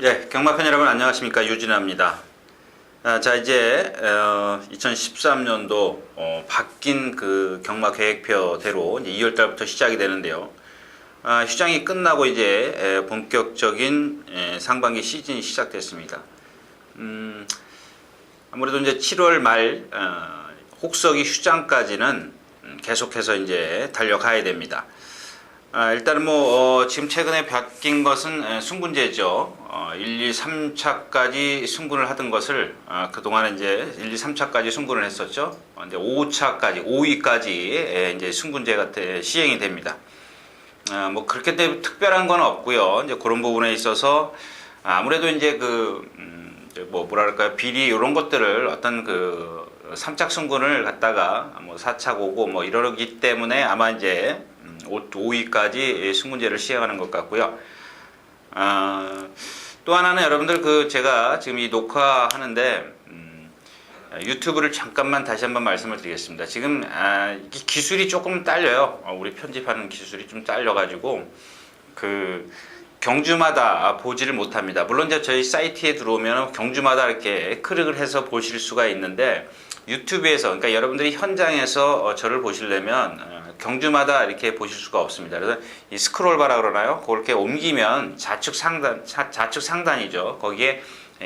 예, 경마팬 여러분 안녕하십니까, 유진아입니다. 자, 이제 2013년도 바뀐 그 경마 계획표대로 이제 2월 달부터 시작이 되는데요. 휴장이 끝나고 이제 본격적인 상반기 시즌이 시작됐습니다. 아무래도 이제 7월 말 혹서기 휴장까지는 계속해서 이제 달려가야 됩니다. 일단은 지금 최근에 바뀐 것은 승분제죠. 1, 2, 3차까지 승분을 하던 것을 그동안 이제 1, 2, 3차까지 승분을 했었죠. 이제 5차까지, 5위까지 이제 승분제가 시행이 됩니다. 그렇게 특별한 건 없고요. 이제 그런 부분에 있어서 아무래도 이제 뭐랄까요, 비리 이런 것들을 어떤 그 3차 승분을 갖다가 4차 고고 이러기 때문에 아마 이제 5위까지 승분제를 시행하는 것 같고요. 또 하나는 여러분들 제가 지금 이 녹화하는데 유튜브를 잠깐만 다시 한번 말씀을 드리겠습니다. 지금 기술이 조금 딸려요. 우리 편집하는 기술이 좀 딸려가지고 경주마다 보지를 못합니다. 물론 이제 저희 사이트에 들어오면 경주마다 이렇게 클릭을 해서 보실 수가 있는데 유튜브에서, 그러니까 여러분들이 현장에서 저를 보시려면 경주마다 이렇게 보실 수가 없습니다. 그래서 이 스크롤바라 그러나요? 그렇게 옮기면 좌측 상단이죠. 거기에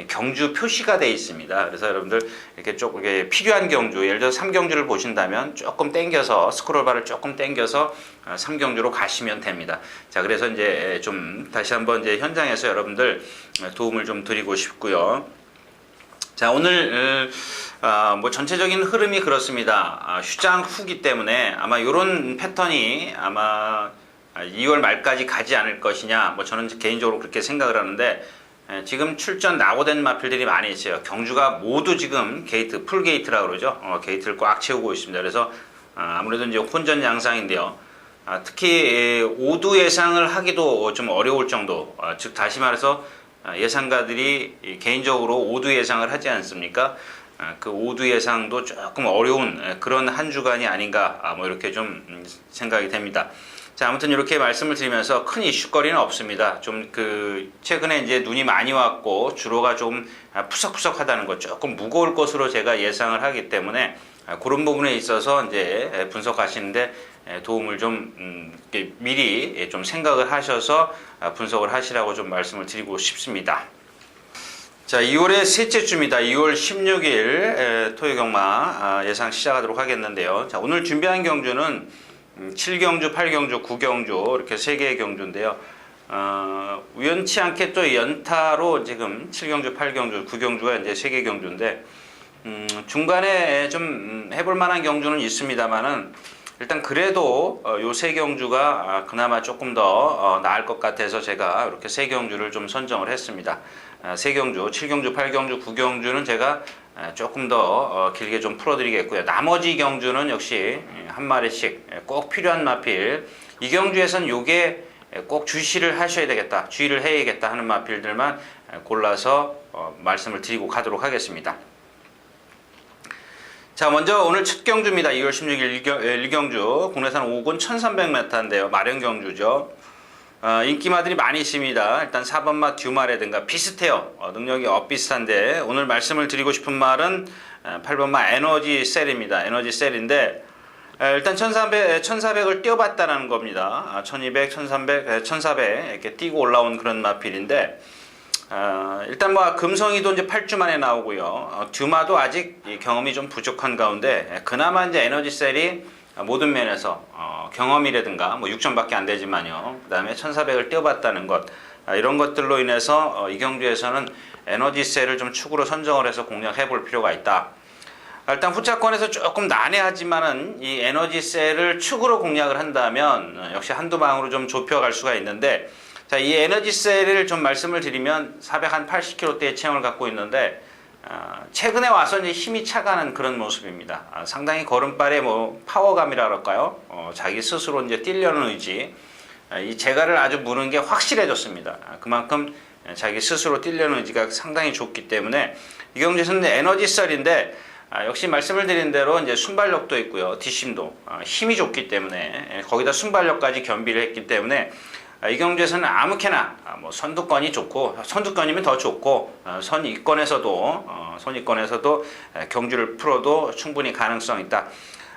경주 표시가 되어 있습니다. 그래서 여러분들 이렇게 조금 필요한 경주, 예를 들어 3경주를 보신다면 조금 당겨서 스크롤바를 조금 당겨서 3경주로 가시면 됩니다. 자, 그래서 이제 좀 다시 한번 이제 현장에서 여러분들 도움을 좀 드리고 싶고요. 자, 오늘 전체적인 흐름이 그렇습니다. 휴장 후기 때문에 아마 이런 패턴이 아마 2월 말까지 가지 않을 것이냐, 저는 개인적으로 그렇게 생각을 하는데, 지금 출전 낙오된 마필들이 많이 있어요. 경주가 모두 지금 게이트, 풀 게이트라고 그러죠. 게이트를 꽉 채우고 있습니다. 그래서 아무래도 이제 혼전 양상인데요. 특히 5두 예상을 하기도 좀 어려울 정도, 즉 다시 말해서 예상가들이 개인적으로 5두 예상을 하지 않습니까? 그 5두 예상도 조금 어려운 그런 한 주간이 아닌가, 이렇게 좀 생각이 됩니다. 자, 아무튼 이렇게 말씀을 드리면서 큰 이슈거리는 없습니다. 좀 최근에 이제 눈이 많이 왔고 주로가 좀 푸석푸석하다는 것, 조금 무거울 것으로 제가 예상을 하기 때문에 그런 부분에 있어서 이제 분석하시는데 도움을 좀 미리 좀 생각을 하셔서 분석을 하시라고 좀 말씀을 드리고 싶습니다. 자, 2월의 셋째 주입니다. 2월 16일 토요경마 예상 시작하도록 하겠는데요. 자, 오늘 준비한 경주는 7경주, 8경주, 9경주 이렇게 3개의 경주인데요. 우연치 않게 또 연타로 지금 7경주, 8경주, 9경주가 이제 3개 경주인데 중간에 좀 해볼 만한 경주는 있습니다만은 일단 그래도 요 3경주가 그나마 조금 더 나을 것 같아서 제가 이렇게 3경주를 좀 선정을 했습니다. 3경주, 7경주, 8경주, 9경주는 제가 조금 더 길게 좀 풀어드리겠고요. 나머지 경주는 역시 한 마리씩 꼭 필요한 마필, 이 경주에서는 요게 꼭 주시를 하셔야 되겠다, 주의를 해야겠다 하는 마필들만 골라서 말씀을 드리고 가도록 하겠습니다. 자, 먼저 오늘 첫 경주입니다. 2월 16일 1경주 국내산 5군 1300m인데요. 마련경주죠. 인기마들이 많이 있습니다. 일단 4번마 듀마라든가 비슷해요. 능력이 엇비슷한데 오늘 말씀을 드리고 싶은 말은 8번마 에너지 셀입니다. 에너지 셀인데 일단 1400을 뛰어봤다는 겁니다. 1200, 1300, 1400 이렇게 뛰고 올라온 그런 마필인데 일단 금성이도 이제 8주 만에 나오고요. 듀마도 아직 경험이 좀 부족한 가운데 그나마 이제 에너지셀이 모든 면에서 경험이라든가 6점밖에 안 되지만요. 그 다음에 1400을 뛰어봤다는 것, 이런 것들로 인해서 이 경주에서는 에너지셀을 좀 축으로 선정을 해서 공략해 볼 필요가 있다. 일단 후차권에서 조금 난해하지만은 이 에너지셀을 축으로 공략을 한다면 역시 한두 방으로 좀 좁혀갈 수가 있는데, 자, 이 에너지셀을 좀 말씀을 드리면 480kg대의 체형을 갖고 있는데 최근에 와서 이제 힘이 차가는 그런 모습입니다. 상당히 걸음발에 파워감이라 그럴까요? 자기 스스로 이제 뛰려는 의지, 이 재갈을 아주 무는 게 확실해졌습니다. 그만큼 자기 스스로 뛰려는 의지가 상당히 좋기 때문에 이 경주에서는 에너지셀인데 역시 말씀을 드린 대로 이제 순발력도 있고요, 뒷심도 힘이 좋기 때문에 거기다 순발력까지 겸비를 했기 때문에 이 경주에서는 아무렇게나 뭐 선두권이 좋고 선두권이면 더 좋고 선위권에서도 경주를 풀어도 충분히 가능성 있다.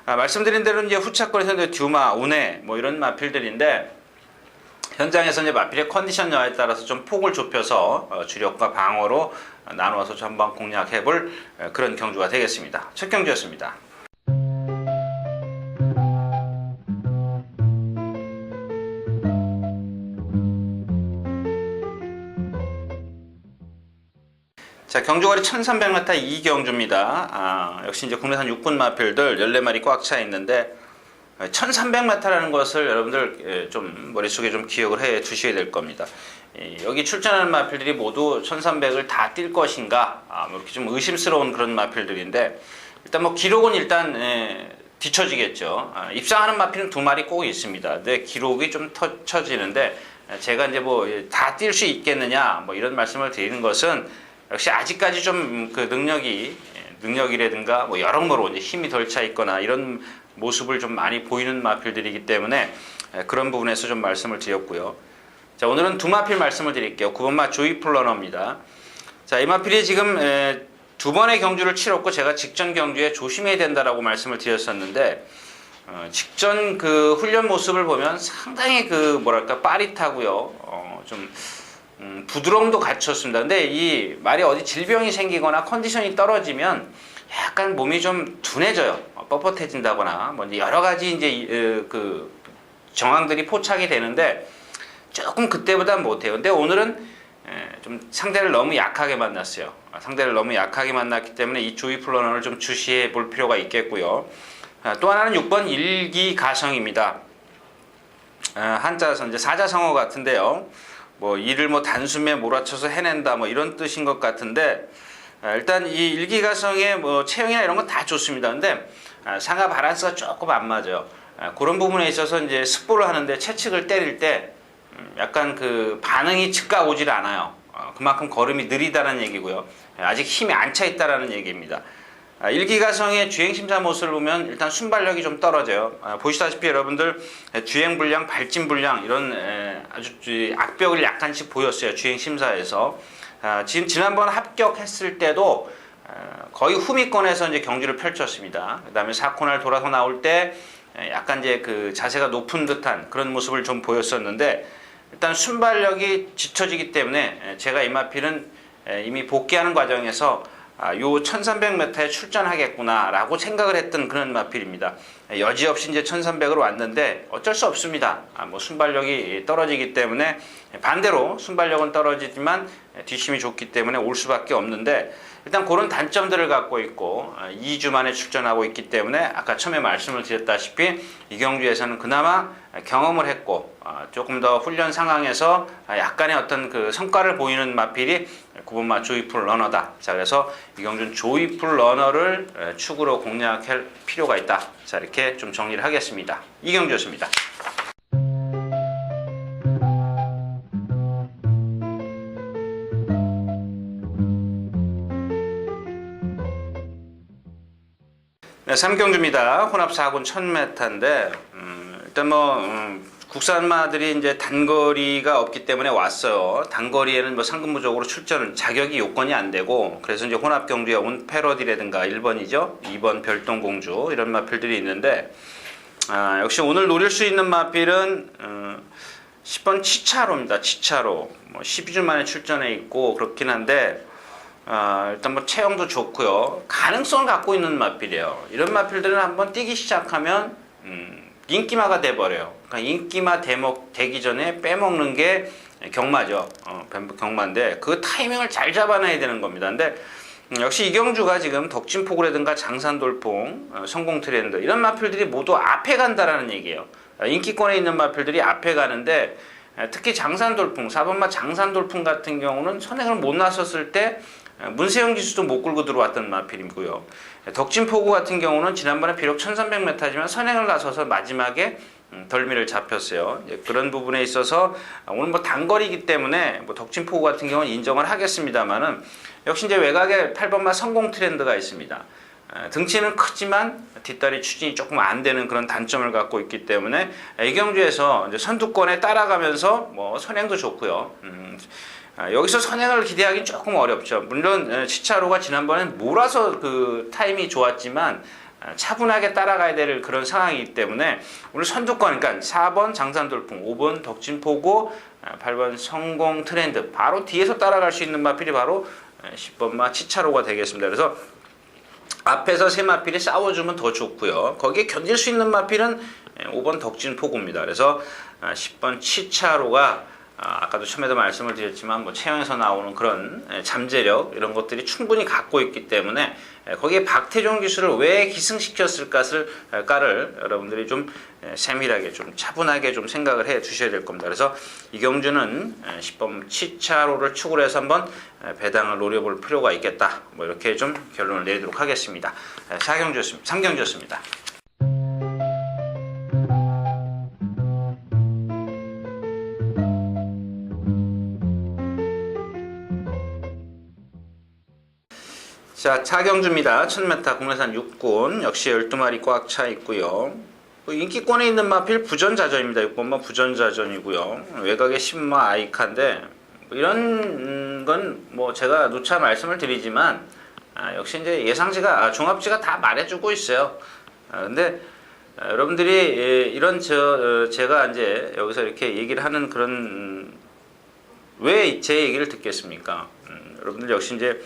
말씀드린 대로 이제 후차권에서 이제 듀마, 우네 뭐 이런 마필들인데 현장에서 이제 마필의 컨디션 여하에 따라서 좀 폭을 좁혀서 주력과 방어로 나누어서 한번 공략해볼 그런 경주가 되겠습니다. 첫 경주였습니다. 자, 경주거리 1300m 이경주입니다. 역시 이제 국내산 6분 마필들 14마리 꽉 차 있는데 1300m라는 것을 여러분들 좀 머릿속에 좀 기억을 해 두셔야 될 겁니다. 여기 출전하는 마필들이 모두 1300을 다 뛸 것인가 뭐 이렇게 좀 의심스러운 그런 마필들인데 일단 뭐 기록은 일단 뒤처지겠죠. 입상하는 마필은 2마리 꼭 있습니다. 근데 기록이 좀 쳐지는데 제가 이제 뭐 다 뛸 수 있겠느냐 뭐 이런 말씀을 드리는 것은 역시 아직까지 좀 그 능력이라든가 뭐 여러모로 이제 힘이 덜 차 있거나 이런 모습을 좀 많이 보이는 마필들이기 때문에 그런 부분에서 좀 말씀을 드렸고요. 자, 오늘은 2마필 말씀을 드릴게요. 9번마 조이풀 러너입니다. 자, 이 마필이 지금 2번의 경주를 치렀고 제가 직전 경주에 조심해야 된다라고 말씀을 드렸었는데 직전 그 훈련 모습을 보면 상당히 그 뭐랄까 빠릿하고요. 좀 부드러움도 갖췄습니다. 근데 이 말이 어디 질병이 생기거나 컨디션이 떨어지면 약간 몸이 좀 둔해져요. 뻣뻣해진다거나 뭐 여러 가지 이제 그 정황들이 포착이 되는데 조금 그때보다 못해요. 근데 오늘은 좀 상대를 너무 약하게 만났어요. 상대를 너무 약하게 만났기 때문에 이 조이풀 러너를 좀 주시해 볼 필요가 있겠고요. 또 하나는 6번 일기가성입니다. 한자에서 이제 사자성어 같은데요. 뭐 이를 뭐 단숨에 몰아쳐서 해낸다 뭐 이런 뜻인 것 같은데 일단 이 일기가성의 뭐 체형이나 이런 건 다 좋습니다. 근데 상하 바란스가 조금 안 맞아요. 그런 부분에 있어서 이제 습보를 하는데 채측을 때릴 때 약간 그 반응이 즉각 오질 않아요. 그만큼 걸음이 느리다는 얘기고요. 아직 힘이 안 차 있다라는 얘기입니다. 일기가성의 주행심사 모습을 보면 일단 순발력이 좀 떨어져요. 보시다시피 여러분들 주행불량, 발진불량 이런 아주 악벽을 약간씩 보였어요. 주행심사에서. 지난번 합격했을 때도 거의 후미권에서 이제 경주를 펼쳤습니다. 그 다음에 4코너를 돌아서 나올 때 약간 이제 그 자세가 높은 듯한 그런 모습을 좀 보였었는데 일단 순발력이 지쳐지기 때문에 제가 이 마필은 이미 복귀하는 과정에서 요 1300m에 출전하겠구나 라고 생각을 했던 그런 마필입니다. 여지없이 이제 1300으로 왔는데 어쩔 수 없습니다. 뭐 순발력이 떨어지기 때문에 반대로 순발력은 떨어지지만 뒷심이 좋기 때문에 올 수밖에 없는데 일단 그런 단점들을 갖고 있고 2주 만에 출전하고 있기 때문에 아까 처음에 말씀을 드렸다시피 이 경주에서는 그나마 경험을 했고 조금 더 훈련 상황에서 약간의 어떤 그 성과를 보이는 마필이 9번마 조이풀 러너다. 자, 그래서 이 경주는 조이풀 러너를 축으로 공략할 필요가 있다. 자, 이렇게 좀 정리를 하겠습니다. 이 경주였습니다. 네, 3경주입니다. 혼합 4군 1000m인데 일단 뭐 국산마들이 이제 단거리가 없기 때문에 왔어요. 단거리에는 뭐 상근부적으로 출전 자격이 요건이 안 되고 그래서 이제 혼합 경주에 온 패러디라든가 1번이죠. 2번 별똥공주 이런 마필들이 있는데 역시 오늘 노릴 수 있는 마필은 10번 치차로입니다. 치차로 뭐 12주 만에 출전해 있고 그렇긴 한데 일단 뭐 체형도 좋고요. 가능성을 갖고 있는 마필이에요. 이런 마필들은 한번 뛰기 시작하면 인기마가 돼버려요. 그러니까 인기마 되기 전에 빼먹는 게 경마죠. 경마인데 그 타이밍을 잘 잡아놔야 되는 겁니다. 근데 역시 이경주가 지금 덕진포구라든가 장산돌풍, 성공트렌드 이런 마필들이 모두 앞에 간다라는 얘기예요. 인기권에 있는 마필들이 앞에 가는데 특히 장산돌풍, 4번마 장산돌풍 같은 경우는 선행을 못 나섰을 때 문세영 기수도 못 끌고 들어왔던 마필이고요. 덕진포구 같은 경우는 지난번에 비록 1300m지만 선행을 나서서 마지막에 덜미를 잡혔어요. 그런 부분에 있어서 오늘 뭐 단거리이기 때문에 뭐 덕진포구 같은 경우는 인정을 하겠습니다만은 역시 이제 외곽에 8번마 성공 트렌드가 있습니다. 등치는 크지만 뒷다리 추진이 조금 안 되는 그런 단점을 갖고 있기 때문에 이경주에서 이제 선두권에 따라가면서 뭐 선행도 좋고요. 여기서 선행을 기대하기는 조금 어렵죠. 물론 치차로가 지난번엔 몰아서 그 타임이 좋았지만 차분하게 따라가야 될 그런 상황이기 때문에 오늘 선두권, 그러니까 4번 장산돌풍, 5번 덕진포고, 8번 성공 트렌드, 바로 뒤에서 따라갈 수 있는 마필이 바로 10번 마 치차로가 되겠습니다. 그래서 앞에서 세 마필이 싸워주면 더 좋고요. 거기에 견딜 수 있는 마필은 5번 덕진포구입니다. 그래서 10번 치차로가 아까도 처음에도 말씀을 드렸지만 뭐 체형에서 나오는 그런 잠재력 이런 것들이 충분히 갖고 있기 때문에 거기에 박태종 기수를 왜 기승시켰을까를 여러분들이 좀 세밀하게 좀 차분하게 좀 생각을 해 주셔야 될 겁니다. 그래서 이경주는 10번 치차로를 축으로 해서 한번 배당을 노려볼 필요가 있겠다. 뭐 이렇게 좀 결론을 내리도록 하겠습니다. 3경주였습니다. 자, 차경주입니다. 1000m 국내산 6군 역시 12마리 꽉 차 있고요. 인기권에 있는 마필 부전자전입니다. 6번마 부전자전이고요. 외곽에 10마 아이카인데 이런 건 뭐 제가 누차 말씀을 드리지만 역시 이제 예상지가 종합지가 다 말해주고 있어요. 근데 여러분들이 이런 제가 이제 여기서 이렇게 얘기를 하는 그런 왜 제 얘기를 듣겠습니까? 여러분들 역시 이제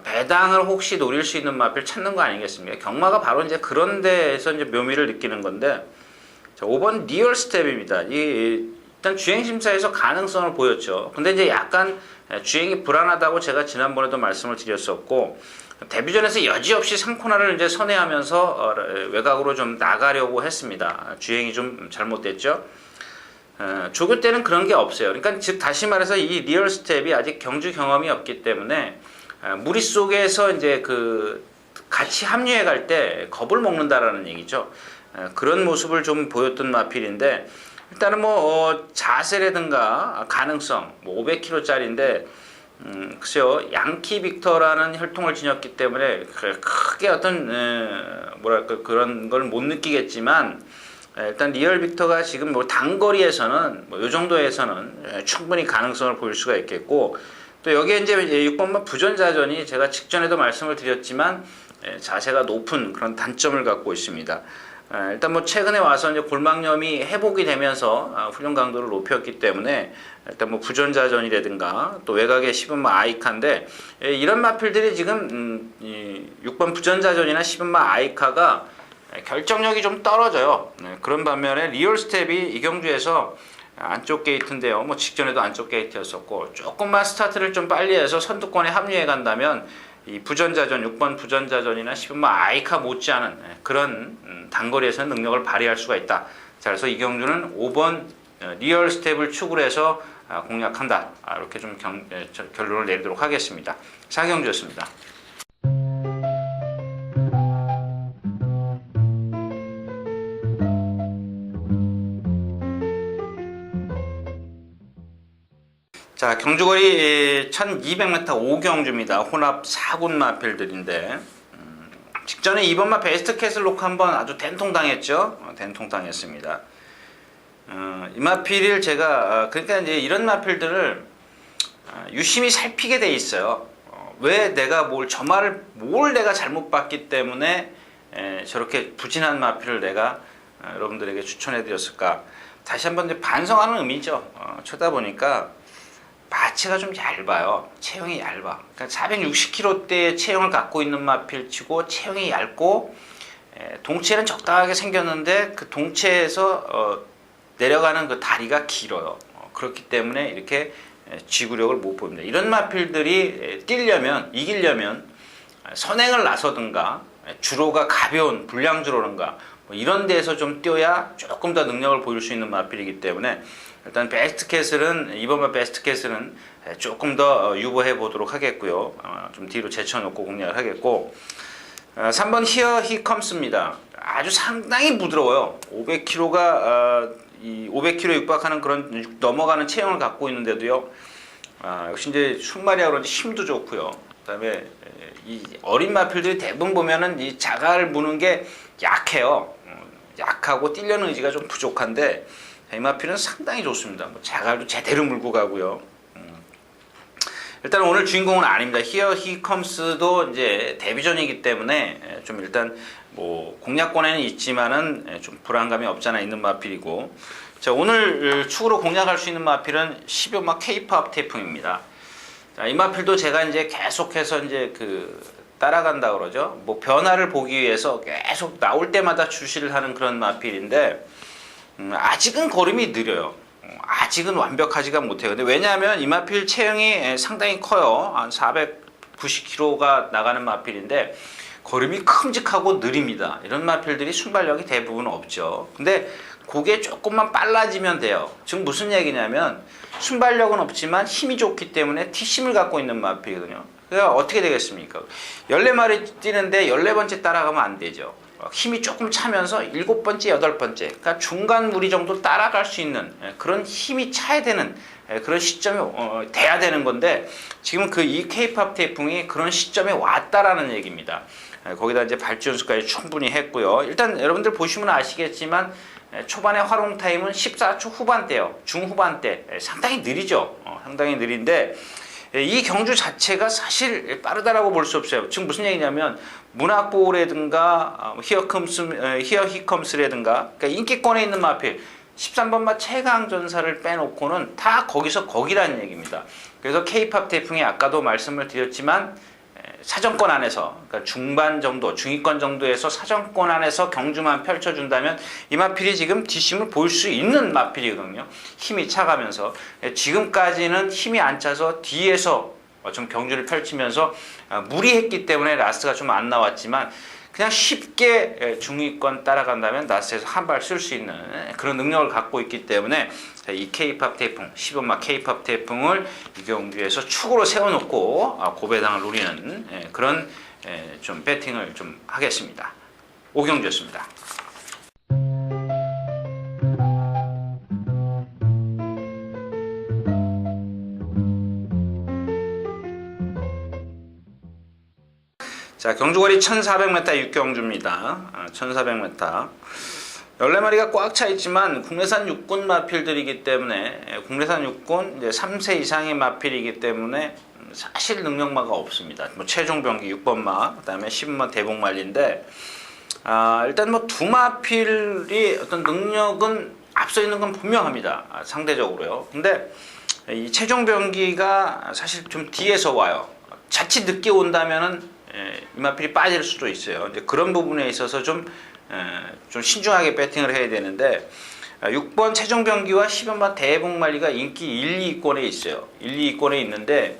배당을 혹시 노릴 수 있는 마필 찾는 거 아니겠습니까? 경마가 바로 이제 그런 데에서 이제 묘미를 느끼는 건데, 자, 5번 리얼 스텝입니다. 일단 주행 심사에서 가능성을 보였죠. 근데 이제 약간 주행이 불안하다고 제가 지난번에도 말씀을 드렸었고, 데뷔전에서 여지없이 3코너를 이제 선회하면서 외곽으로 좀 나가려고 했습니다. 주행이 좀 잘못됐죠. 조교 때는 그런 게 없어요. 그러니까 즉 다시 말해서 이 리얼 스텝이 아직 경주 경험이 없기 때문에 무리 속에서 이제 그 같이 합류해 갈 때 겁을 먹는다라는 얘기죠. 그런 모습을 좀 보였던 마필인데 일단은 뭐 자세라든가 가능성 뭐 500kg짜리인데 글쎄요 양키 빅터라는 혈통을 지녔기 때문에 크게 어떤 뭐랄까 그런 걸 못 느끼겠지만 일단 리얼 빅터가 지금 뭐 단거리에서는 뭐 요 정도에서는 충분히 가능성을 보일 수가 있겠고. 또 여기에 이제 6번마 부전자전이 제가 직전에도 말씀을 드렸지만 자세가 높은 그런 단점을 갖고 있습니다. 일단 뭐 최근에 와서 이제 골막염이 회복이 되면서 훈련 강도를 높였기 때문에 일단 뭐 부전자전이라든가 또 외곽에 10번마 아이카인데 이런 마필들이 지금 6번 부전자전이나 10번마 아이카가 결정력이 좀 떨어져요. 그런 반면에 리얼 스텝이 이경주에서 안쪽 게이트인데요. 뭐 직전에도 안쪽 게이트였었고 조금만 스타트를 좀 빨리 해서 선두권에 합류해 간다면 이 부전자전 6번 부전자전이나 10번 아이카 못지않은 그런 단거리에서 능력을 발휘할 수가 있다. 자, 그래서 이경주는 5번 리얼 스텝을 축으로 해서 공략한다. 이렇게 좀 결론을 내리도록 하겠습니다. 사경주였습니다. 자, 경주거리 1200m 5경주입니다. 혼합 4군 마필들인데 직전에 2번마 베스트 캐슬 놓고 한번 아주 된통당했죠. 된통당했습니다. 이 마필을 제가 그러니까 이제 이런 마필들을 유심히 살피게 돼 있어요. 왜 내가 뭘 내가 잘못 봤기 때문에 저렇게 부진한 마필을 내가 여러분들에게 추천해 드렸을까? 다시 한번 이제 반성하는 의미죠. 쳐다보니까 마체가 좀 얇아요. 체형이 얇아. 그러니까 460kg대의 체형을 갖고 있는 마필치고 체형이 얇고 동체는 적당하게 생겼는데 그 동체에서 내려가는 그 다리가 길어요. 그렇기 때문에 이렇게 지구력을 못 보입니다. 이런 마필들이 이기려면 선행을 나서든가 주로가 가벼운 불량주로든가 뭐 이런 데에서 좀 뛰어야 조금 더 능력을 보일 수 있는 마필이기 때문에 일단 베스트 캐슬은 이번만 베스트 캐슬은 조금 더 유보해 보도록 하겠고요. 좀 뒤로 제쳐놓고 공략을 하겠고 3번 히어 히컴스입니다. 아주 상당히 부드러워요. 500kg가 500kg 육박하는 그런 넘어가는 체형을 갖고 있는데도요. 역시 이제 순마리아 그런지 힘도 좋고요. 그다음에 이 어린 마필들이 대부분 보면은 이 자갈을 무는 게 약해요. 약하고 뛰려는 의지가 좀 부족한데 이 마필은 상당히 좋습니다. 뭐 자갈도 제대로 물고 가고요. 일단 오늘 주인공은 아닙니다. Here He Comes도 이제 데뷔전이기 때문에 좀 일단 뭐 공략권에는 있지만은 좀 불안감이 없잖아 있는 마필이고, 자 오늘 축으로 공략할 수 있는 마필은 12호마 K-pop 태풍입니다. 자, 이 마필도 제가 이제 계속해서 이제 따라간다 그러죠. 뭐 변화를 보기 위해서 계속 나올 때마다 출시를 하는 그런 마필인데 아직은 걸음이 느려요. 아직은 완벽하지가 못해요. 근데 왜냐하면 이 마필 체형이 상당히 커요. 한 490kg가 나가는 마필인데 걸음이 큼직하고 느립니다. 이런 마필들이 순발력이 대부분 없죠. 근데 그게 조금만 빨라지면 돼요. 지금 무슨 얘기냐면 순발력은 없지만 힘이 좋기 때문에 T심을 갖고 있는 마필이거든요. 그러니까 어떻게 되겠습니까? 14마리 뛰는데 14번째 따라가면 안 되죠. 힘이 조금 차면서 7번째, 8번째, 그러니까 중간 무리 정도 따라갈 수 있는 그런 힘이 차야 되는 그런 시점이 돼야 되는 건데, 지금 이 K-pop 태풍이 그런 시점에 왔다라는 얘기입니다. 거기다 이제 발주 연습까지 충분히 했고요. 일단 여러분들 보시면 아시겠지만 초반에 활용 타임은 14초 후반대요. 중후반대. 상당히 느리죠. 상당히 느린데 이 경주 자체가 사실 빠르다라고 볼 수 없어요. 지금 무슨 얘기냐면 문학보라든가 Here He Comes라든가 그러니까 인기권에 있는 마필 13번마 최강전사를 빼놓고는 다 거기서 거기라는 얘기입니다. 그래서 K-pop 태풍이 아까도 말씀을 드렸지만 사정권 안에서, 그러니까 중반 정도, 중위권 정도에서 사정권 안에서 경주만 펼쳐준다면 이 마필이 지금 뒷심을 볼 수 있는 마필이거든요. 힘이 차가면서 지금까지는 힘이 안 차서 뒤에서 좀 경주를 펼치면서 무리했기 때문에 라스트가 좀 안 나왔지만 그냥 쉽게 중위권 따라간다면 라스트에서 한 발 쓸 수 있는 그런 능력을 갖고 있기 때문에 이 K-pop 태풍, 10원마 K-pop 태풍을 이 경주에서 축으로 세워놓고 고배당을 노리는 그런 좀 배팅을 좀 하겠습니다. 오경주였습니다. 자, 경주거리 1400m 육경주입니다. 1400m. 14마리가 꽉 차 있지만 국내산 육군 마필들이기 때문에 국내산 육군 이제 3세 이상의 마필이기 때문에 사실 능력마가 없습니다. 뭐 최종 병기 6번마, 그다음에 10번마 대복말리인데 일단 뭐 두 마필이 어떤 능력은 앞서 있는 건 분명합니다. 상대적으로요. 근데 이 최종 병기가 사실 좀 뒤에서 와요. 자칫 늦게 온다면은 이 마필이 빠질 수도 있어요. 이제 그런 부분에 있어서 좀 신중하게 배팅을 해야 되는데 6번 최종병기와 10번마 대복말리가 인기 1, 2위권에 있어요. 1, 2위권에 있는데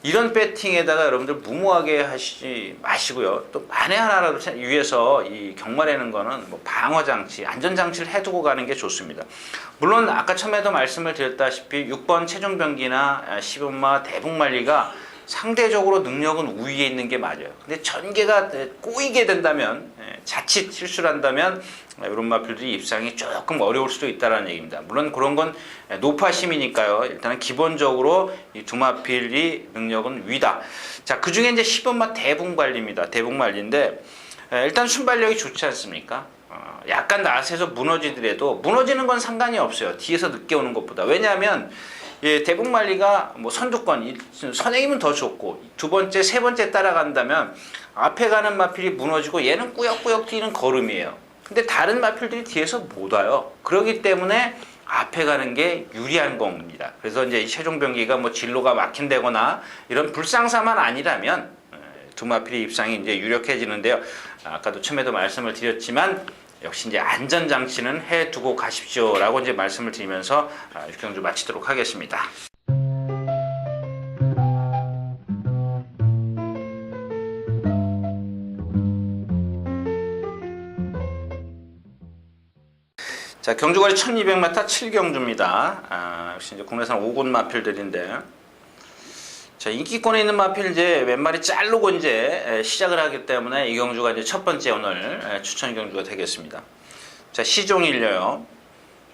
이런 배팅에다가 여러분들 무모하게 하시지 마시고요. 또 만에 하나라도 위해서 이 경마라는 거는 뭐 방어장치, 안전장치를 해두고 가는 게 좋습니다. 물론 아까 처음에도 말씀을 드렸다시피 6번 최종병기나 10번마 대복말리가 상대적으로 능력은 우위에 있는 게 맞아요. 근데 전개가 꼬이게 된다면, 자칫 실수를 한다면 이런 마필들이 입상이 조금 어려울 수도 있다는 얘기입니다. 물론 그런 건 노파심이니까요. 일단은 기본적으로 이 두 마필이 능력은 위다. 자, 그 중에 이제 10번마 대복말리입니다. 대복말리인데 일단 순발력이 좋지 않습니까? 약간 낯에서 무너지더라도 무너지는 건 상관이 없어요. 뒤에서 늦게 오는 것보다. 왜냐하면 대복말리가 뭐 선두권, 선행이면 더 좋고 두 번째, 세 번째 따라간다면 앞에 가는 마필이 무너지고 얘는 꾸역꾸역 뛰는 걸음이에요. 근데 다른 마필들이 뒤에서 못 와요. 그렇기 때문에 앞에 가는 게 유리한 겁니다. 그래서 이제 최종병기가 뭐 진로가 막힌다거나 이런 불상사만 아니라면 두 마필의 입상이 이제 유력해지는데요. 아까도 처음에도 말씀을 드렸지만 역시 이제 안전장치는 해두고 가십시오라고 이제 말씀을 드리면서 육경주 마치도록 하겠습니다. 자, 경주거리 1200m 7경주입니다. 역시 이제 국내산 5군 마필들인데, 자, 인기권에 있는 마필 이제 몇 마리 자르고 이제 시작을 하기 때문에 이 경주가 이제 첫 번째 오늘 추천 경주가 되겠습니다. 자, 시종일려요.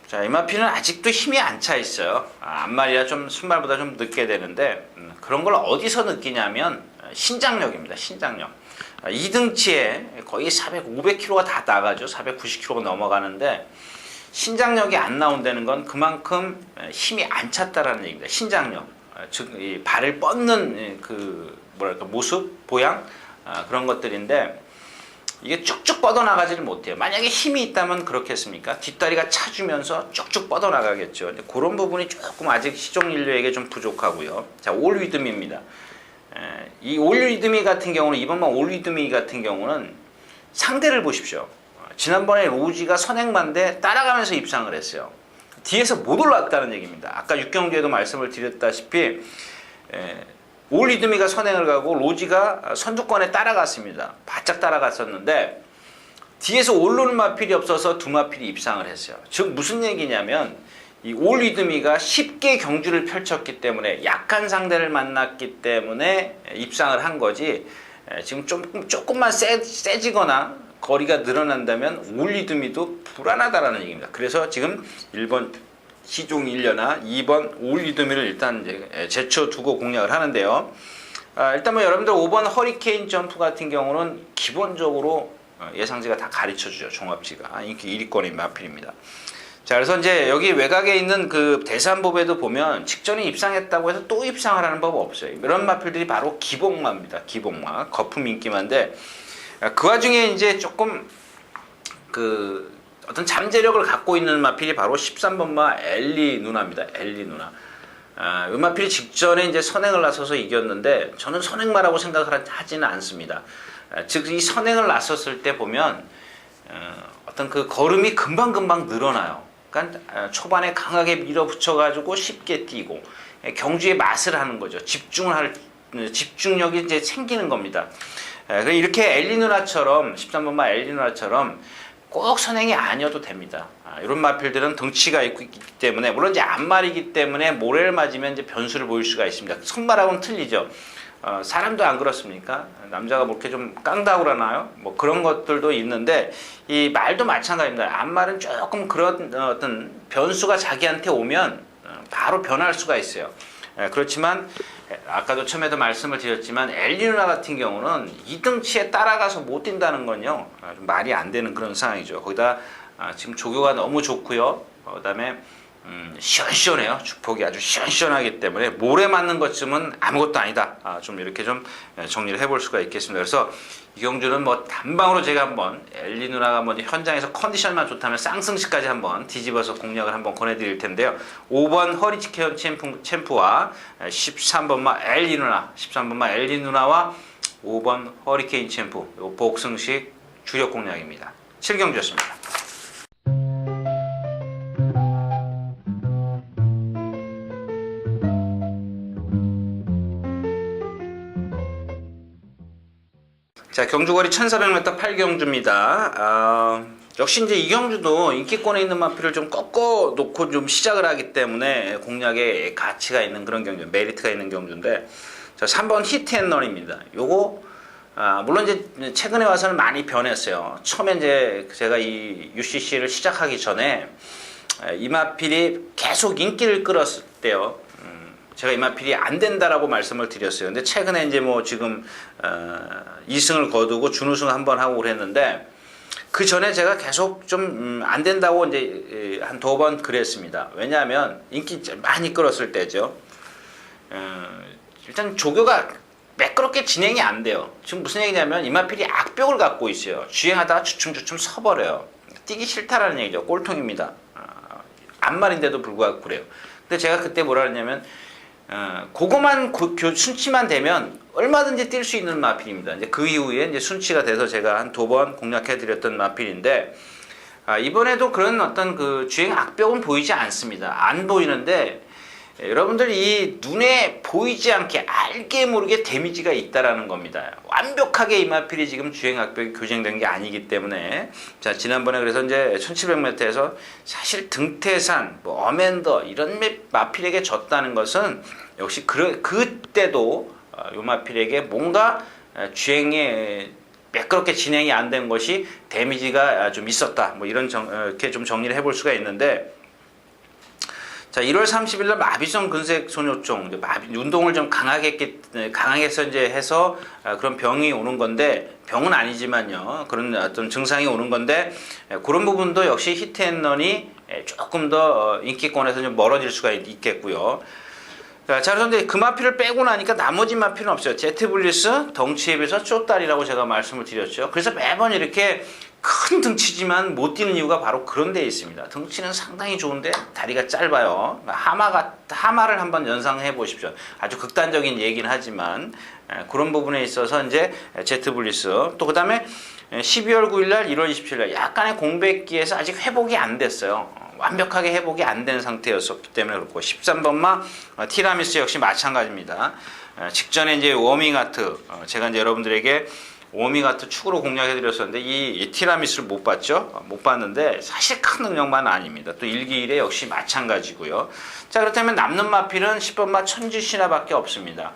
자, 이마피는 아직도 힘이 안 차 있어요. 앞말이라 좀 순말보다 좀 늦게 되는데 그런 걸 어디서 느끼냐면 신장력입니다. 신장력. 이 등치에 거의 500kg가 다 나가죠. 490kg가 넘어가는데 신장력이 안 나온다는 건 그만큼 힘이 안 찼다라는 얘기입니다. 신장력. 즉, 이 발을 뻗는 그 뭐랄까 모습, 보양 그런 것들인데 이게 쭉쭉 뻗어나가지를 못해요. 만약에 힘이 있다면 그렇겠습니까? 뒷다리가 차주면서 쭉쭉 뻗어나가겠죠. 그런 부분이 조금 아직 시종 인류에게 좀 부족하고요. 자, 올 리드미입니다. 이 올 리드미 같은 경우는 이번만 올 리드미 같은 경우는 상대를 보십시오. 지난번에 로지가 선행만데 따라가면서 입상을 했어요. 뒤에서 못 올랐다는 얘기입니다. 아까 육경주에도 말씀을 드렸다시피 올 리드미가 선행을 가고 로지가 선두권에 따라갔습니다. 바짝 따라갔었는데 뒤에서 올라오는 마필이 없어서 두 마필이 입상을 했어요. 즉 무슨 얘기냐면 이 올 리드미가 쉽게 경주를 펼쳤기 때문에 약한 상대를 만났기 때문에 입상을 한 거지 지금 조금만 세지거나 거리가 늘어난다면 올 리드미도 불안하다라는 얘기입니다. 그래서 지금 1번 시종 1려나 2번 올 리드미를 일단 이제 제쳐두고 공략을 하는데요. 일단 뭐 여러분들 5번 허리케인 점프 같은 경우는 기본적으로 예상지가 다 가르쳐주죠. 종합지가 인기 1위권인 마필입니다. 자, 그래서 이제 여기 외곽에 있는 그 대산법에도 보면 직전에 입상했다고 해서 또 입상을 하는 법 없어요. 이런 마필들이 바로 기복마입니다. 기복마, 거품 인기마인데 그 와중에 이제 조금 그 어떤 잠재력을 갖고 있는 마필이 바로 13번마 엘리 누나입니다. 엘리 누나. 이 마필이 직전에 이제 선행을 나서서 이겼는데 저는 선행마라고 생각을 하지는 않습니다. 즉 이 선행을 나섰을 때 보면 어떤 그 걸음이 금방금방 늘어나요. 그러니까 초반에 강하게 밀어붙여가지고 쉽게 뛰고 경주의 맛을 하는 거죠. 집중력이 이제 생기는 겁니다. 이렇게 엘리 누나처럼 13번마 엘리 누나처럼 꼭 선행이 아니어도 됩니다. 이런 마필들은 덩치가 있기 때문에 물론 이제 앞말이기 때문에 모래를 맞으면 이제 변수를 보일 수가 있습니다. 선말하고는 틀리죠. 사람도 안 그렇습니까? 남자가 뭐 이렇게 좀 깡다고 그러나요? 뭐 그런 것들도 있는데 이 말도 마찬가지입니다. 앞말은 조금 그런 어떤 변수가 자기한테 오면 바로 변할 수가 있어요. 그렇지만 아까도 처음에도 말씀을 드렸지만 엘리 누나 같은 경우는 이 등치에 따라가서 못 뛴다는 건요 좀 말이 안 되는 그런 상황이죠. 거기다 지금 조교가 너무 좋고요. 그다음에 시원시원해요. 주폭이 아주 시원시원하기 때문에 모래 맞는 것쯤은 아무것도 아니다. 좀 이렇게 좀 정리를 해볼 수가 있겠습니다. 그래서 이 경주는 뭐 단방으로 제가 한번 엘리 누나가 뭐 현장에서 컨디션만 좋다면 쌍승시까지 한번 뒤집어서 공략을 한번 권해드릴 텐데요. 5번 허리케인 챔프와 13번마 엘리 누나, 13번마 엘리 누나와 5번 허리케인 챔프 요 복승식 주력 공략입니다. 7경주였습니다. 자, 경주거리 1400m 8경주입니다. 역시 이제 이 경주도 인기권에 있는 마필을 좀 꺾어 놓고 좀 시작을 하기 때문에 공략에 가치가 있는 그런 경주, 메리트가 있는 경주인데, 자, 3번 히트앤런입니다. 요거, 물론 이제 최근에 와서는 많이 변했어요. 처음에 이제 제가 이 UCC를 시작하기 전에 이 마필이 계속 인기를 끌었을 때요. 제가 이 마필이 안 된다라고 말씀을 드렸어요. 근데 최근에 이제 뭐 지금 2승을 거두고 준우승 한번 하고 그랬는데 그 전에 제가 계속 좀 안 된다고 이제 한 2번 그랬습니다. 왜냐하면 인기 많이 끌었을 때죠. 일단 조교가 매끄럽게 진행이 안 돼요. 지금 무슨 얘기냐면 이 마필이 악벽을 갖고 있어요. 주행하다가 주춤주춤 서버려요. 뛰기 싫다라는 얘기죠. 꼴통입니다. 앞말인데도 불구하고 그래요. 근데 제가 그때 뭐라 그랬냐면 그거만 순치만 되면 얼마든지 뛸 수 있는 마필입니다. 이제 그 이후에 이제 순치가 돼서 제가 한 2번 공략해드렸던 마필인데 이번에도 그런 어떤 그 주행 악벽은 보이지 않습니다. 안 보이는데 여러분들 이 눈에 보이지 않게 알게 모르게 데미지가 있다라는 겁니다. 완벽하게 이 마필이 지금 주행 악벽이 교정된 게 아니기 때문에 자 지난번에 그래서 이제 1700m에서 사실 등태산, 뭐 어맨더 이런 마필에게 졌다는 것은 역시 그때도 요 마필에게 뭔가 주행에 매끄럽게 진행이 안 된 것이 데미지가 좀 있었다. 뭐 이런 이렇게 좀 정리를 해볼 수가 있는데 자, 1월 30일 날 마비성 근색 손요청, 운동을 좀 강하게 해서 이제 해서 그런 병이 오는 건데, 병은 아니지만요. 그런 어떤 증상이 오는 건데, 그런 부분도 역시 히트앤런이 조금 더 인기권에서 좀 멀어질 수가 있겠고요. 자, 그런데 그 마피를 빼고 나니까 나머지 마피는 없어요. 제트블리스, 덩치에 비해서 쪼다리라고 제가 말씀을 드렸죠. 그래서 매번 이렇게 큰 등치지만 못 뛰는 이유가 바로 그런 데에 있습니다. 등치는 상당히 좋은데 다리가 짧아요. 하마를 한번 연상해 보십시오. 아주 극단적인 얘기는 하지만 그런 부분에 있어서 이제 제트블리스, 또 그 다음에 12월 9일 날 1월 27일 날 약간의 공백기에서 아직 회복이 안 됐어요. 완벽하게 회복이 안 된 상태였었기 때문에 그렇고, 13번마 티라미수 역시 마찬가지입니다. 직전에 이제 워밍아트, 제가 이제 여러분들에게 워밍아트 축으로 공략해 드렸었는데 이 티라미수를 못 봤죠? 못 봤는데 사실 큰 능력만은 아닙니다. 또 일기일에 역시 마찬가지고요. 자, 그렇다면 남는 마필은 10번마 천지신화밖에 없습니다.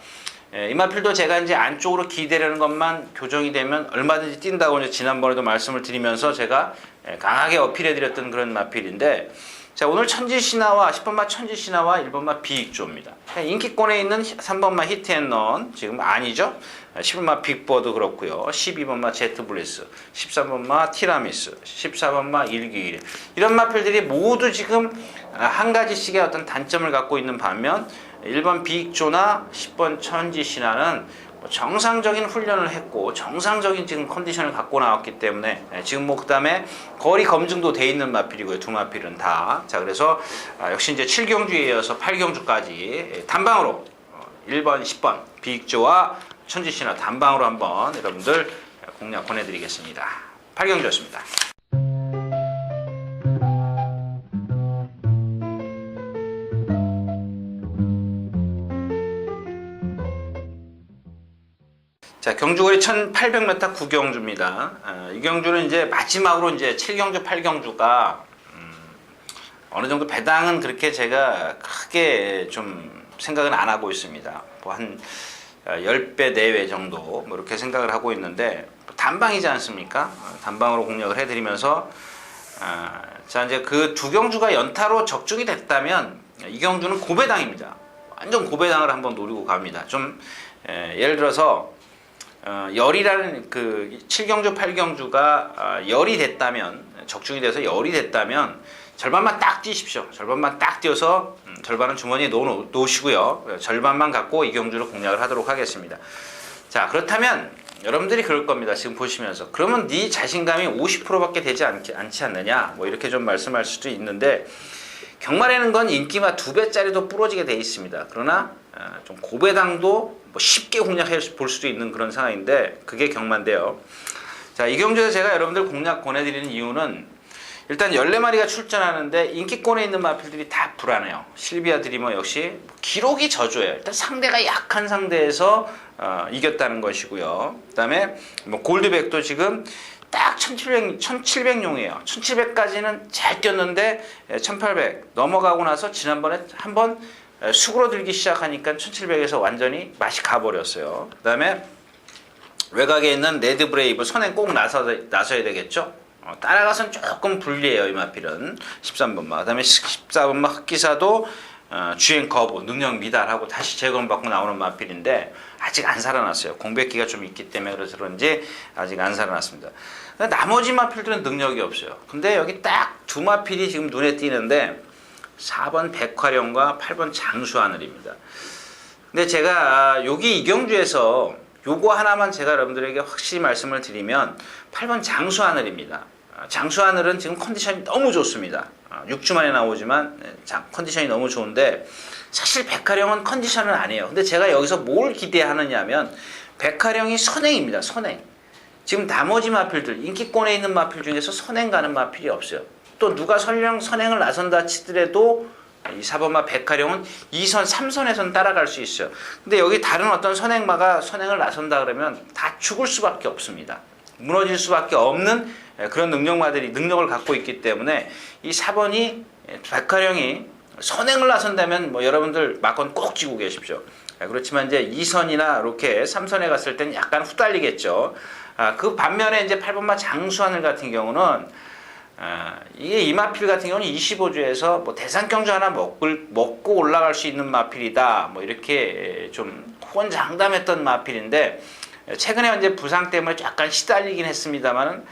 이 마필도 제가 이제 안쪽으로 기대려는 것만 교정이 되면 얼마든지 뛴다고 이제 지난번에도 말씀을 드리면서 제가 강하게 어필해 드렸던 그런 마필인데, 자, 오늘 천지신화와 10번마 천지신화와 1번마 비익조입니다. 인기권에 있는 3번마 히트앤런 지금 아니죠. 11번마 빅버드 그렇고요. 12번마 제트블리스, 13번마 티라미스, 14번마 일기일, 이런 마필들이 모두 지금 한 가지씩의 어떤 단점을 갖고 있는 반면 1번 비익조나 10번 천지신화는 정상적인 훈련을 했고 정상적인 지금 컨디션을 갖고 나왔기 때문에 지금 뭐 그다음에 거리 검증도 돼 있는 마필이고요. 두 마필은 다. 자, 그래서 역시 이제 7경주에 이어서 8경주까지 단방으로 1번, 10번 비익조와 천지신화 단방으로 한번 여러분들 공략 보내드리겠습니다. 8경주였습니다. 자, 경주거리 1800m 9경주입니다. 이 경주는 이제 마지막으로 이제 7경주, 8경주가 어느 정도 배당은 그렇게 제가 크게 좀 생각은 안 하고 있습니다. 뭐 한 10배 내외 정도 뭐 이렇게 생각을 하고 있는데, 단방이지 않습니까? 단방으로 공략을 해드리면서 자, 이제 그 두 경주가 연타로 적중이 됐다면 이 경주는 고배당입니다. 완전 고배당을 한번 노리고 갑니다. 좀 예를 들어서 열이라는 그 7경주, 8경주가 열이 됐다면, 적중이 돼서 열이 됐다면 절반만 딱 뛰십시오. 절반만 딱 뛰어서 절반은 주머니에 놓으시고요. 절반만 갖고 이 경주를 공략을 하도록 하겠습니다. 자, 그렇다면 여러분들이 그럴 겁니다. 지금 보시면서. 그러면 네 자신감이 50%밖에 되지 않지 않느냐? 뭐 이렇게 좀 말씀할 수도 있는데, 경마라는 건 인기마 2배짜리도 부러지게 돼 있습니다. 그러나 좀 고배당도 뭐 쉽게 공략해 볼 수도 있는 그런 상황인데, 그게 경마인데요. 자, 이 경주에서 제가 여러분들 공략 권해드리는 이유는, 일단 14마리가 출전하는데 인기권에 있는 마필들이 다 불안해요. 실비아 드리머 역시 기록이 저조해요. 일단 상대가 약한 상대에서 이겼다는 것이고요. 그 다음에 뭐 골드백도 지금 딱 1700용이에요. 1700까지는 잘 뛰었는데 1800 넘어가고 나서 지난번에 한번 수그러들기 시작하니까 1700에서 완전히 맛이 가버렸어요. 그 다음에 외곽에 있는 레드브레이브, 선행 꼭 나서야 되겠죠. 따라가선 조금 불리해요. 이 마필은 13번마. 그 다음에 14번마 흑기사도 주행 거부, 능력 미달하고 다시 재검받고 나오는 마필인데 아직 안 살아났어요. 공백기가 좀 있기 때문에 그래서 그런지 아직 안 살아났습니다. 나머지 마필들은 능력이 없어요. 근데 여기 딱 두 마필이 지금 눈에 띄는데 4번 백화령과 8번 장수하늘입니다. 근데 제가 여기 이경주에서 요거 하나만 제가 여러분들에게 확실히 말씀을 드리면 8번 장수하늘입니다. 장수하늘은 지금 컨디션이 너무 좋습니다. 6주 만에 나오지만 컨디션이 너무 좋은데, 사실 백화령은 컨디션은 아니에요. 근데 제가 여기서 뭘 기대하느냐면 백화령이 선행입니다. 선행. 지금 나머지 마필들, 인기권에 있는 마필 중에서 선행 가는 마필이 없어요. 또 누가 선행을 나선다 치더라도 이 4번마 백화령은 2선, 3선에선 따라갈 수 있어요. 근데 여기 다른 어떤 선행마가 선행을 나선다 그러면 다 죽을 수밖에 없습니다. 무너질 수밖에 없는 그런 능력을 갖고 있기 때문에 이 4번이 백화령이 선행을 나선다면 뭐 여러분들 막건 꼭 쥐고 계십시오. 그렇지만 이제 2선이나 이렇게 3선에 갔을 때는 약간 후달리겠죠. 그 반면에 이제 8번마 장수하늘 같은 경우는 이게 이 마필 같은 경우는 25주에서 뭐 대상경주 하나 먹고 올라갈 수 있는 마필이다. 뭐 이렇게 좀 호언장담했던 마필인데 최근에 이제 부상 때문에 약간 시달리긴 했습니다만은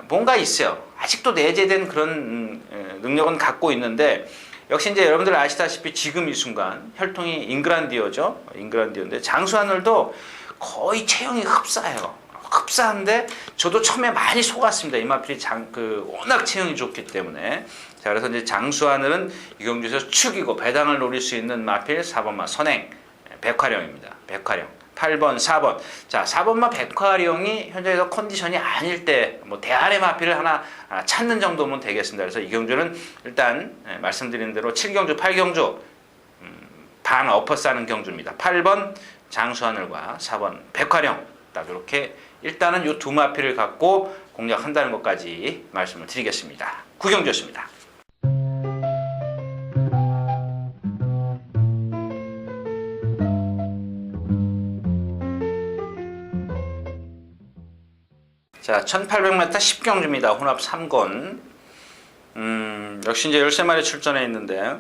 뭔가 있어요. 아직도 내재된 그런 능력은 갖고 있는데 역시 이제 여러분들 아시다시피 지금 이 순간 혈통이 잉그란디어죠. 잉그란디어인데 장수하늘도 거의 체형이 흡사해요. 흡사한데 저도 처음에 많이 속았습니다. 이 마필이 워낙 체형이 좋기 때문에. 자, 그래서 이제 장수하늘은 이경주에서 축이고 배당을 노릴 수 있는 마필 4번마 선행 백화령입니다. 백화령 8번 4번. 자, 4번마 백화령이 현재에서 컨디션이 아닐 때 뭐 대안의 마필을 하나 찾는 정도면 되겠습니다. 그래서 이경주는 일단 말씀드린 대로 7경주 8경주 반 엎어 싸는 경주입니다. 8번 장수하늘과 4번 백화령 딱 이렇게 일단은 이 두 마필을 갖고 공략한다는 것까지 말씀을 드리겠습니다. 구경주였습니다. 자, 1800m 10경주입니다. 혼합 3권. 역시 이제 13마리 출전해 있는데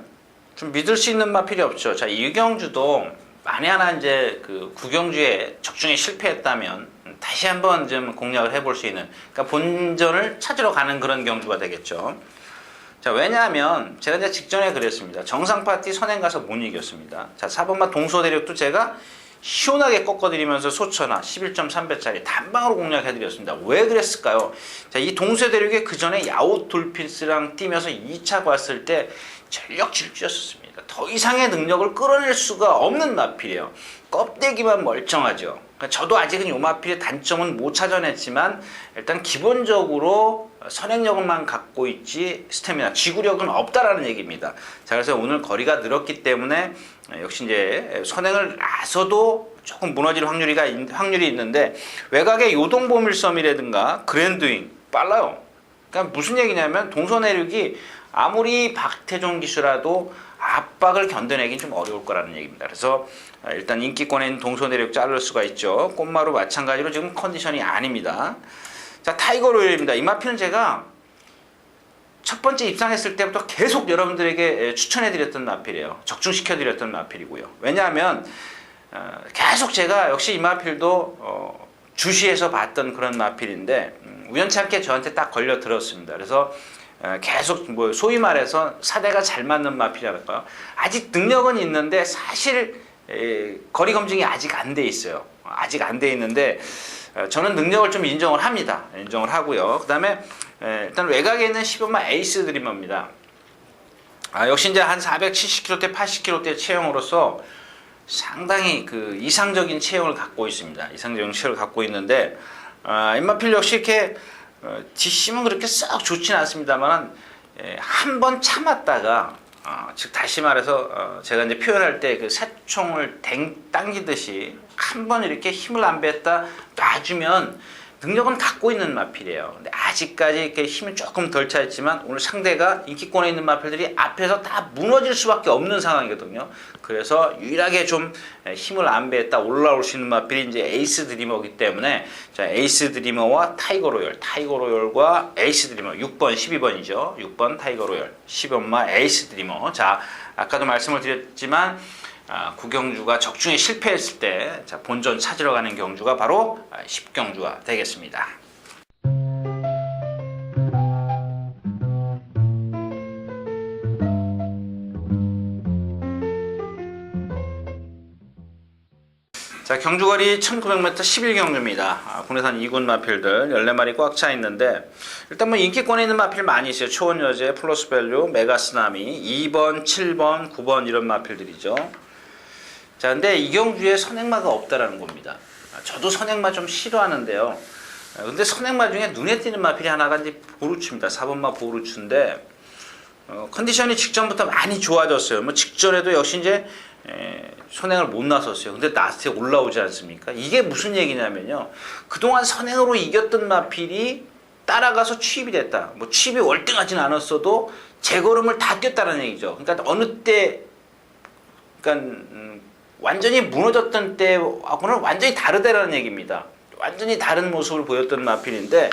좀 믿을 수 있는 마필이 없죠. 자, 이 경주도 만에 하나 이제 그 구경주에 적중에 실패했다면 다시 한번 좀 공략을 해볼 수 있는, 그러니까 본전을 찾으러 가는 그런 경주가 되겠죠. 자, 왜냐하면 제가 이제 직전에 그랬습니다. 정상 파티 선행 가서 못 이겼습니다. 자, 4번마 동소대력도 제가 시원하게 꺾어드리면서 소천하 11.3배짜리 단방으로 공략해드렸습니다. 왜 그랬을까요? 자, 이 동소대력이 그 전에 야오 돌핀스랑 뛰면서 2차 봤을 때 전력 질주였었습니다. 더 이상의 능력을 끌어낼 수가 없는 마필이에요. 껍데기만 멀쩡하죠. 그러니까 저도 아직은 이 마필의 단점은 못 찾아냈지만 일단 기본적으로 선행력만 갖고 있지 스태미나, 지구력은 없다라는 얘기입니다. 자, 그래서 오늘 거리가 늘었기 때문에 역시 이제 선행을 나서도 조금 무너질 확률이 있는데 외곽의 요동보밀섬이라든가 그랜드윙 빨라요. 그러니까 무슨 얘기냐면 동서내륙이 아무리 박태종 기수라도 압박을 견뎌내긴 좀 어려울 거라는 얘기입니다. 그래서 일단 인기권에 있는 동서내륙 자를 수가 있죠. 꽃마루 마찬가지로 지금 컨디션이 아닙니다. 자, 타이거 로열입니다. 이 마필은 제가 첫 번째 입상했을 때부터 계속 여러분들에게 추천해드렸던 마필이에요. 적중시켜드렸던 마필이고요. 왜냐하면 계속 제가 역시 이 마필도 주시해서 봤던 그런 마필인데 우연찮게 저한테 딱 걸려 들었습니다. 그래서 계속 뭐 소위 말해서 사대가 잘 맞는 마필이랄까요. 아직 능력은 있는데 사실 거리 검증이 아직 안 돼 있어요. 아직 안 돼 있는데 저는 능력을 좀 인정을 합니다. 인정을 하고요. 그 다음에 일단 외곽에 있는 10번마 에이스 드리머입니다. 역시 이제 한 470kg대, 80kg대 체형으로서 상당히 그 이상적인 체형을 갖고 있습니다. 이상적인 체형을 갖고 있는데 임마필 역시 이렇게 뒷심은 그렇게 썩 좋지는 않습니다만 한 번 참았다가 즉 다시 말해서 제가 이제 표현할 때 그 새총을 당기듯이 한 번 이렇게 힘을 안 뺐다 놔주면 능력은 갖고 있는 마필이에요. 근데 아직까지 이렇게 힘이 조금 덜 차있지만 오늘 상대가 인기권에 있는 마필들이 앞에서 다 무너질 수밖에 없는 상황이거든요. 그래서 유일하게 좀 힘을 안 뺐다 올라올 수 있는 마필이 이제 에이스 드리머이기 때문에 자, 에이스 드리머와 타이거 로열, 타이거 로열과 에이스 드리머 6번, 12번이죠. 6번 타이거 로열, 10번마 에이스 드리머. 자, 아까도 말씀을 드렸지만 구경주가 적중에 실패했을 때 자, 본전 찾으러 가는 경주가 바로 10경주가 되겠습니다. 자, 경주거리 1900m 11경주입니다. 국내산 2군 마필들 14마리 꽉 차 있는데 일단 뭐 인기권에 있는 마필 많이 있어요. 초원여제, 플러스밸류, 메가스나미, 2번, 7번, 9번 이런 마필들이죠. 자, 근데 이 경주에 선행마가 없다라는 겁니다. 저도 선행마 좀 싫어하는데요. 근데 선행마 중에 눈에 띄는 마필이 하나가 이제 보루츠입니다. 4번마 보루츠인데 컨디션이 직전부터 많이 좋아졌어요. 뭐 직전에도 역시 이제 선행을 못 나섰어요. 근데 라스트에 올라오지 않습니까? 이게 무슨 얘기냐면요. 그동안 선행으로 이겼던 마필이 따라가서 취입이 됐다. 뭐 취입이 월등하진 않았어도 제걸음을 다 뛰었다는 얘기죠. 그러니까 어느 때, 그러니까 완전히 무너졌던 때하고는 완전히 다르다라는 얘기입니다. 완전히 다른 모습을 보였던 마필인데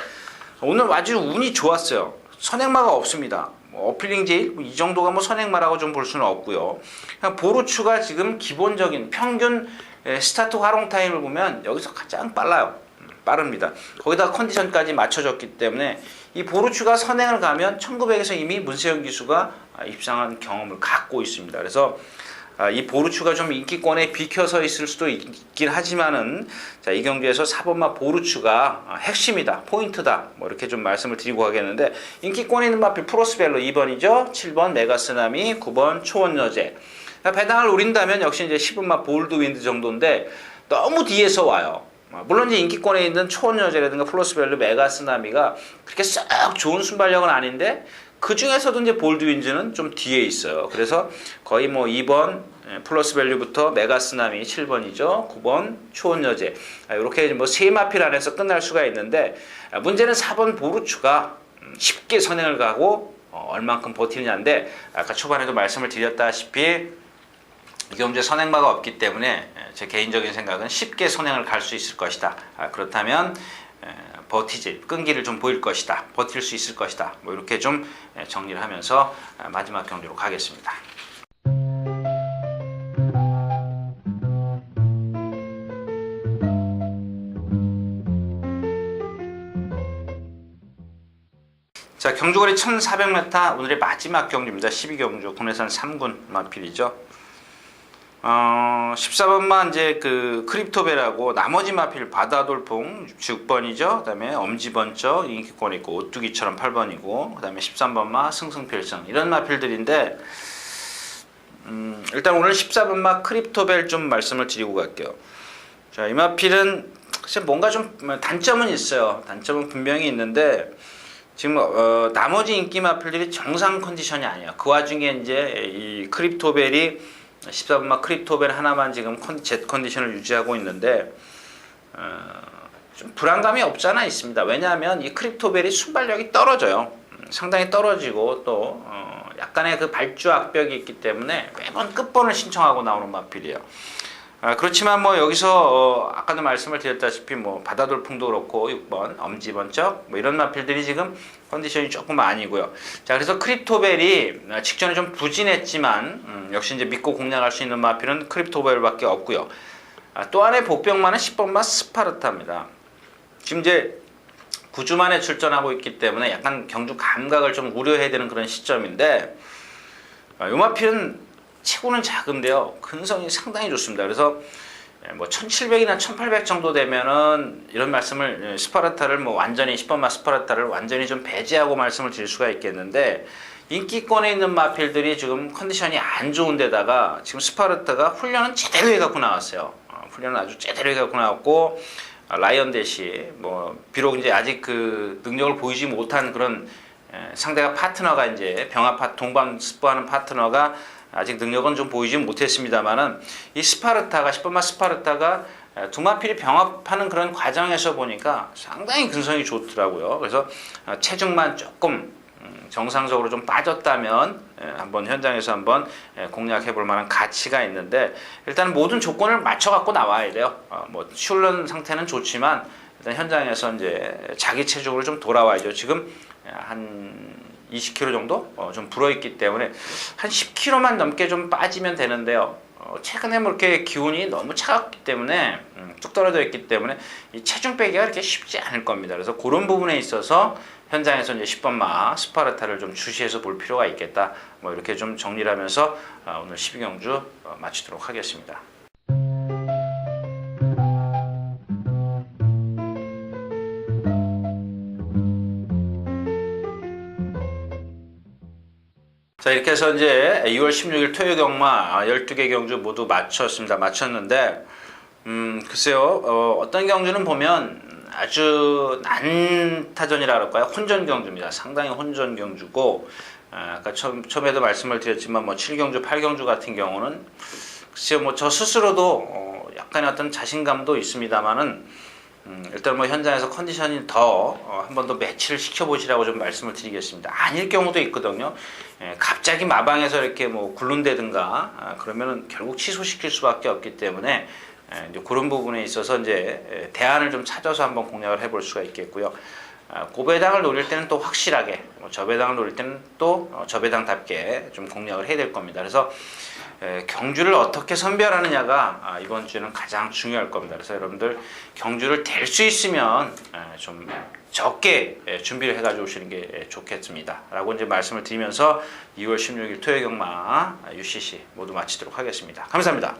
오늘 아주 운이 좋았어요. 선행마가 없습니다. 뭐 어필링 제일 이 정도가 뭐 선행마라고 좀 볼 수는 없고요. 그냥 보루추가 지금 기본적인 평균 스타트 활용 타임을 보면 여기서 가장 빨라요. 빠릅니다. 거기다 컨디션까지 맞춰졌기 때문에 이 보루추가 선행을 가면 1900에서 이미 문세영 기수가 입상한 경험을 갖고 있습니다. 그래서 이 보루추가 좀 인기권에 비켜서 있을 수도 있긴 하지만은 자, 이 경기에서 4번마 보루추가 핵심이다, 포인트다, 뭐 이렇게 좀 말씀을 드리고 가겠는데 인기권에 있는 마필 프로스벨로 2번이죠. 7번 메가스나미, 9번 초원여제. 배당을 노린다면 역시 이제 10번마 볼드윈드 정도인데 너무 뒤에서 와요. 물론 이제 인기권에 있는 초원여제라든가 플러스밸류 메가스나미가 그렇게 썩 좋은 순발력은 아닌데 그 중에서도 이제 볼드윈즈는 좀 뒤에 있어요. 그래서 거의 뭐 2번 플러스밸류부터 메가스나미 7번이죠. 9번 초원여제 이렇게 뭐 세 마필 안에서 끝날 수가 있는데 문제는 4번 보루추가 쉽게 선행을 가고 얼만큼 버티느냐인데 아까 초반에도 말씀을 드렸다시피 이 경주에 선행마가 없기 때문에 제 개인적인 생각은 쉽게 선행을 갈 수 있을 것이다. 그렇다면 버티질, 끈기를 좀 보일 것이다. 버틸 수 있을 것이다. 뭐 이렇게 좀 정리를 하면서 마지막 경주로 가겠습니다. 자, 경주거리 1400m 오늘의 마지막 경주입니다. 12경주 국내산 3군 마필이죠. 14번만 이제 그 크립토벨하고 나머지 마필 바다돌풍 6번이죠. 그다음에 엄지번쩍 인기권 있고 오뚜기처럼 8번이고 그다음에 13번마 승승필승 이런 마필들인데 일단 오늘 14번마 크립토벨 좀 말씀을 드리고 갈게요. 자, 이 마필은 뭔가 좀 단점은 있어요. 단점은 분명히 있는데 지금 나머지 인기 마필들이 정상 컨디션이 아니에요. 그 와중에 이제 이 크립토벨이 14번마 크립토벨 하나만 지금 제 컨디션을 유지하고 있는데 좀 불안감이 없잖아 있습니다. 왜냐하면 이 크립토벨이 순발력이 떨어져요. 상당히 떨어지고 또 약간의 그 발주 악벽이 있기 때문에 매번 끝번을 신청하고 나오는 마필이에요. 그렇지만 뭐 여기서 아까도 말씀을 드렸다시피 뭐 바다돌풍도 그렇고 6번 엄지번쩍 뭐 이런 마필들이 지금 컨디션이 조금 아니고요. 자, 그래서 크립토벨이 직전에 좀 부진했지만 역시 이제 믿고 공략할 수 있는 마필은 크립토벨밖에 없고요. 또 하나의 복병만은 10번마 스파르타입니다. 지금 이제 9주 만에 출전하고 있기 때문에 약간 경주 감각을 좀 우려해야 되는 그런 시점인데 이 마필은 체구는 작은데요. 근성이 상당히 좋습니다. 그래서 뭐 1700이나 1800 정도 되면은 이런 말씀을 스파르타를 뭐 완전히 10번마 스파르타를 완전히 좀 배제하고 말씀을 드릴 수가 있겠는데 인기권에 있는 마필들이 지금 컨디션이 안 좋은 데다가 지금 스파르타가 훈련은 제대로 해갖고 나왔어요. 훈련은 아주 제대로 해갖고 나왔고 라이언 대시 뭐 비록 이제 아직 그 능력을 보이지 못한 그런 상대가 파트너가 이제 병합 동반 스포하는 파트너가 아직 능력은 좀 보이지 못했습니다만은 이 스파르타가 10번마 스파르타가 두 마필이 병합하는 그런 과정에서 보니까 상당히 근성이 좋더라고요. 그래서 체중만 조금 정상적으로 좀 빠졌다면 한번 현장에서 한번 공략해 볼 만한 가치가 있는데 일단 모든 조건을 맞춰 갖고 나와야 돼요. 뭐 슐런 상태는 좋지만 일단 현장에서 이제 자기 체중으로 좀 돌아와야죠. 지금 한 20kg 정도 좀 불어있기 때문에 한 10kg만 넘게 좀 빠지면 되는데요. 최근에 뭐 이렇게 기온이 너무 차갑기 때문에 뚝 떨어져 있기 때문에 이 체중 빼기가 그렇게 쉽지 않을 겁니다. 그래서 그런 부분에 있어서 현장에서 이제 10번마 스파르타를 좀 주시해서 볼 필요가 있겠다. 뭐 이렇게 좀 정리를 하면서 오늘 12경주 마치도록 하겠습니다. 자, 이렇게 해서 이제 2월 16일 토요 경마 12개 경주 모두 마쳤는데 글쎄요, 어떤 경주는 보면 아주 난타전이라 그럴까요? 혼전 경주입니다. 상당히 혼전 경주고 아까 처음에도 말씀을 드렸지만 뭐 7경주, 8경주 같은 경우는 글쎄요, 뭐 저 스스로도 약간의 어떤 자신감도 있습니다만은 일단 뭐 현장에서 컨디션이 더 한 번 더 매치를 시켜보시라고 좀 말씀을 드리겠습니다. 아닐 경우도 있거든요. 갑자기 마방에서 이렇게 뭐 굴른다든가 그러면은 결국 취소시킬 수밖에 없기 때문에 이제 그런 부분에 있어서 이제 대안을 좀 찾아서 한번 공략을 해볼 수가 있겠고요. 고배당을 노릴 때는 또 확실하게, 저배당을 노릴 때는 또 저배당답게 좀 공략을 해야 될 겁니다. 그래서 경주를 어떻게 선별하느냐가 이번 주에는 가장 중요할 겁니다. 그래서 여러분들 경주를 댈 수 있으면 좀 적게 준비를 해가지고 오시는 게 좋겠습니다. 라고 이제 말씀을 드리면서 2월 16일 토요 경마 UCC 모두 마치도록 하겠습니다. 감사합니다.